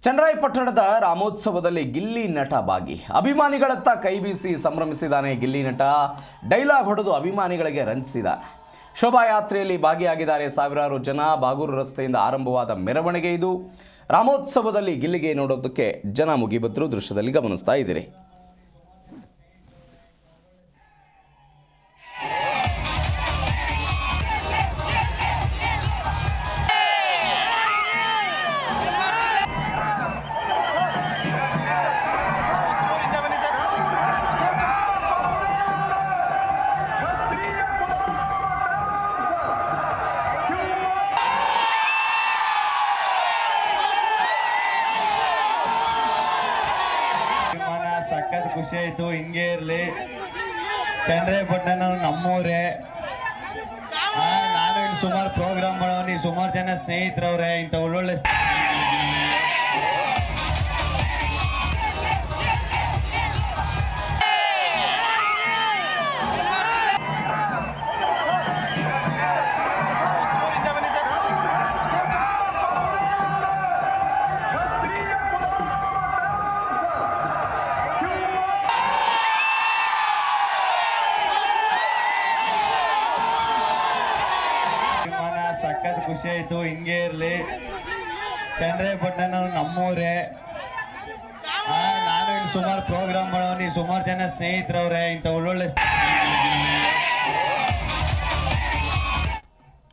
ಚನ್ನರಾಯಪಟ್ಟಣದ ರಾಮೋತ್ಸವದಲ್ಲಿ ಗಿಲ್ಲಿ ನಟ ಭಾಗಿ ಅಭಿಮಾನಿಗಳತ್ತ ಕೈ ಬೀಸಿ ಸಂಭ್ರಮಿಸಿದ್ದಾನೆ. ಗಿಲ್ಲಿ ನಟ ಡೈಲಾಗ್ ಹೊಡೆದು ಅಭಿಮಾನಿಗಳಿಗೆ ರಂಜಿಸಿದ್ದಾನೆ. ಶೋಭಾಯಾತ್ರೆಯಲ್ಲಿ ಭಾಗಿಯಾಗಿದ್ದಾರೆ ಸಾವಿರಾರು ಜನ. ಬಾಗೂರು ರಸ್ತೆಯಿಂದ ಆರಂಭವಾದ ಮೆರವಣಿಗೆ ಇದು. ರಾಮೋತ್ಸವದಲ್ಲಿ ಗಿಲ್ಲಿಗೆ ನೋಡೋದಕ್ಕೆ ಜನ ಮುಗಿಬಿದ್ರು ದೃಶ್ಯದಲ್ಲಿ ಗಮನಿಸ್ತಾ ಇದ್ದೀರಿ. ಸಖತ್ ಖುಷಿ ಆಯ್ತು. ಹಿಂಗೆ ಇರಲಿ. ಚನ್ನರಾಯಪಟ್ಟಣ ನಮ್ಮೂರೇ. ನಾನು ಇಲ್ಲಿ ಸುಮಾರು ಪ್ರೋಗ್ರಾಮ್ ಮಾಡೋನಿ, ಸುಮಾರು ಜನ ಸ್ನೇಹಿತರವ್ರೆ. ಇಂಥ ಒಳ್ಳೊಳ್ಳೆ ಸಖತ್ ಖುಷಿ ಆಯ್ತು. ಹಿಂಗೆ ಇರಲಿ. ಚನ್ನರಾಯಪಟ್ಟಣ ನಮ್ಮೂರೇ. ನಾನು ಇಲ್ಲಿ ಸುಮಾರು ಪ್ರೋಗ್ರಾಮ್ ಮಾಡೋನಿ, ಸುಮಾರು ಜನ ಸ್ನೇಹಿತರವ್ರೆ. ಇಂಥ ಒಳ್ಳೊಳ್ಳೆ